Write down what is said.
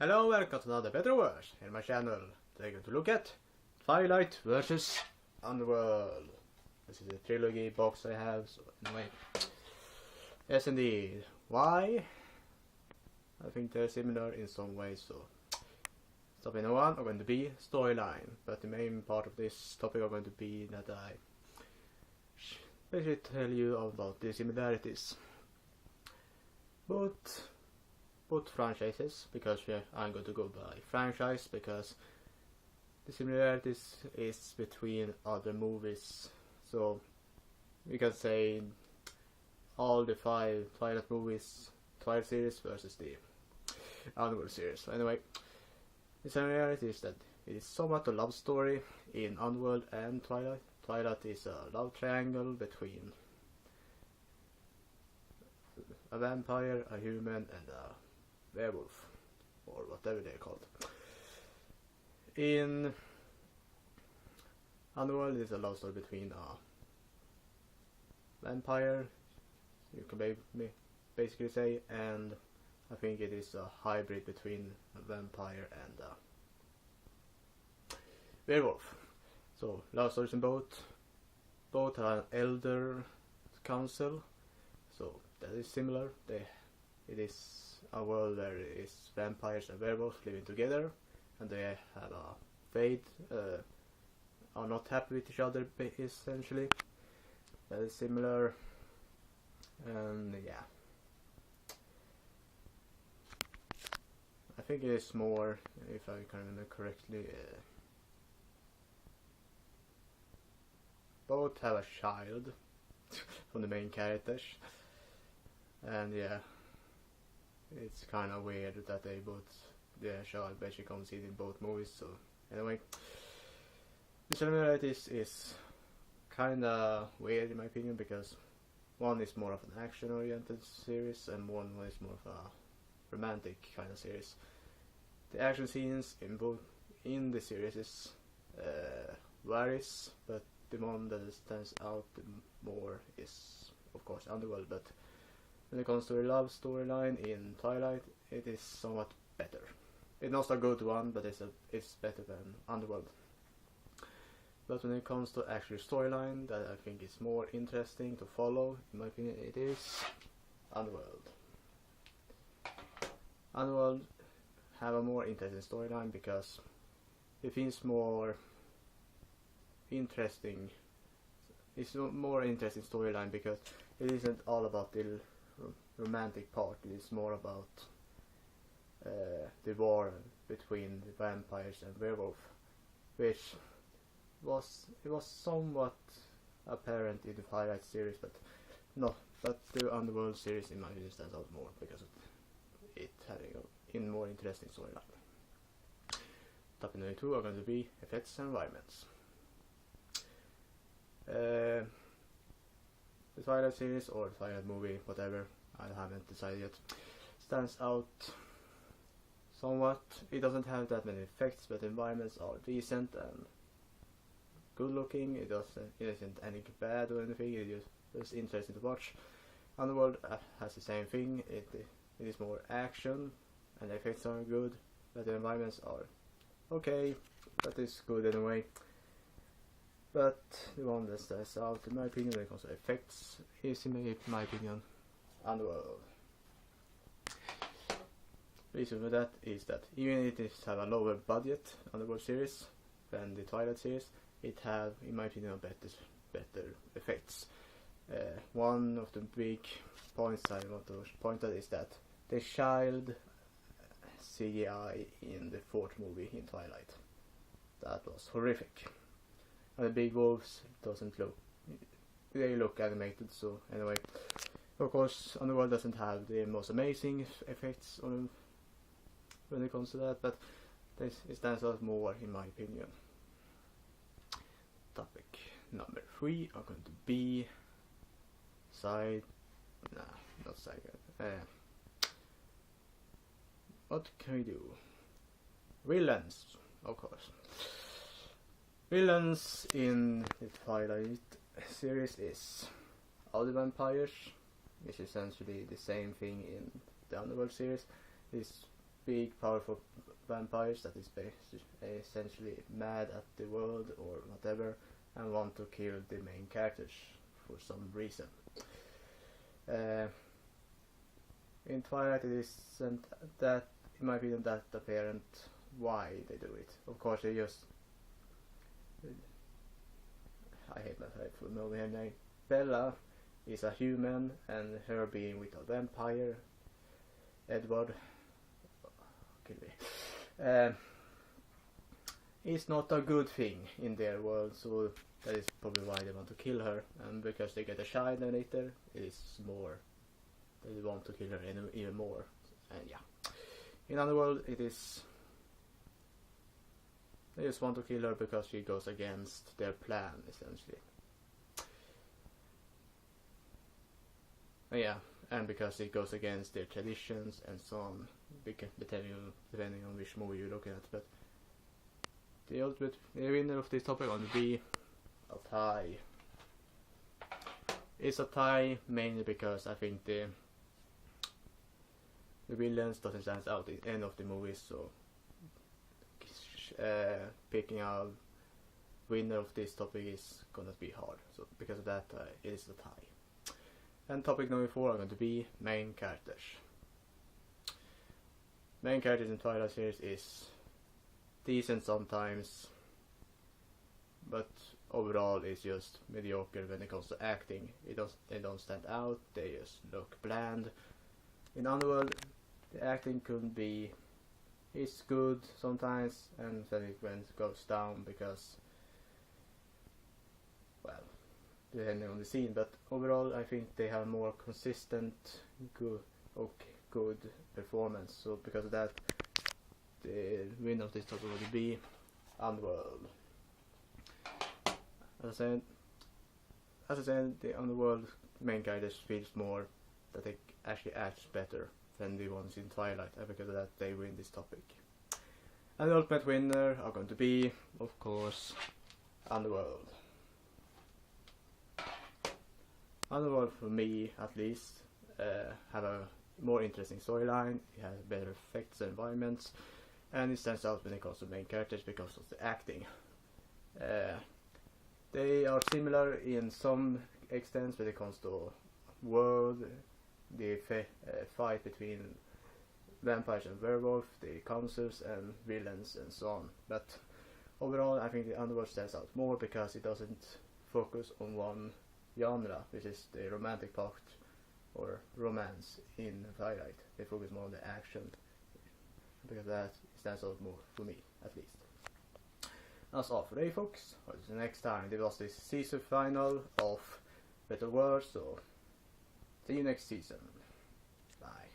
Hello, welcome to another Better Worse in my channel. Today we're going to look at Twilight versus Underworld. This is a trilogy box I have, so anyway. Yes indeed. Why? I think they're similar in some ways, so topic number 1 are going to be storyline, but the main part of this topic are going to be that I basically tell you about the similarities. Both franchises, because I'm going to go by franchise, because the similarities is between other movies. So we can say all the 5 Twilight movies, Twilight series versus the Underworld series. So anyway, the similarity is that it is somewhat a love story in Underworld and Twilight. Twilight is a love triangle between a vampire, a human, and a werewolf, or whatever they're called. In Underworld is a love story between a vampire, you can basically say, and I think it is a hybrid between a vampire and a werewolf. So love stories in both are an elder council, so that is similar. It is a world where it is vampires and werewolves living together, and they have a fate, are not happy with each other essentially. That is similar, and yeah, I think it is more, if I can remember correctly, both have a child from the main characters, and yeah, it's kind of weird that their child basically comes in both movies. So anyway, the similarities is kind of weird in my opinion, because one is more of an action oriented series and one is more of a romantic kind of series. The action scenes in the series is varies, but the one that stands out more is of course Underworld. But when it comes to the love storyline in Twilight, it is somewhat better. It's not a good one, but it's better than Underworld. But when it comes to actual storyline that I think is more interesting to follow, in my opinion, it is Underworld. Underworld have a more interesting storyline because it feels more interesting. It's a more interesting storyline because it isn't all about the romantic part. It is more about the war between the vampires and werewolf, which was somewhat apparent in the Twilight series, but the Underworld series in my opinion stands out more because of it having a more interesting storyline. Topic number 2 are going to be effects and environments. The Twilight series or Twilight movie, whatever, I haven't decided yet, stands out somewhat. It doesn't have that many effects, but the environments are decent and good looking. It isn't anything bad or anything. It's interesting to watch. Underworld has the same thing. It is more action and the effects are good, but the environments are okay, but it's good anyway. But the one that stands out in my opinion when it comes to effects is, in my opinion, Underworld. The reason for that is that even if it have a lower budget Underworld series than the Twilight series, it have, in my opinion, better effects. One of the big points I want to point out is that the child CGI in the 4th movie in Twilight, that was horrific. And the big wolves they look animated. So anyway, of course Underworld doesn't have the most amazing effects when it comes to that, but it stands out more in my opinion. Topic number 3 are going to be what can we do? Villains, of course. Villains in the Twilight series is all the vampires, which is essentially the same thing in the Underworld series. It's big, powerful vampires that is essentially mad at the world or whatever, and want to kill the main characters for some reason. In Twilight, it isn't that, in my opinion, that apparent why they do it. Of course, they just. I hate myself for knowing her name. Bella is a human, and her being with a vampire, Edward, kill me, is not a good thing in their world, so that is probably why they want to kill her, and because they get a child later, it is more, they want to kill her even more, and yeah. In Underworld, it is, they just want to kill her because she goes against their plan, essentially. Yeah, and because it goes against their traditions and so on, depending on which movie you're looking at. But the ultimate winner of this topic on be a tie. It's a tie mainly because I think the villains doesn't stand out at the end of the movie, so picking a winner of this topic is gonna be hard. So because of that, it is a tie. And topic number 4 are going to be main characters. Main characters in Twilight series is decent sometimes, but overall it's just mediocre when it comes to acting. They don't stand out, they just look bland. In Underworld, the acting could be, it's good sometimes, and then it goes down because, well, depending on the scene, but overall I think they have more consistent good performance, so because of that the winner of this topic would be Underworld. As I said, the Underworld main characters feels more that they actually act better than the ones in Twilight, and because of that they win this topic. And the ultimate winner are going to be, of course, Underworld. Underworld, for me at least, have a more interesting storyline, it has better effects and environments, and it stands out when it comes to main characters because of the acting. They are similar in some extent when it comes to world, the fight between vampires and werewolf, the councils and villains and so on, but overall I think the Underworld stands out more because it doesn't focus on one genre, which is the romantic part or romance in Twilight. They focus more on the action, because that stands out more for me, at least. That's all for today, folks. Until next time, this was the season final of Better World, so see you next season. Bye.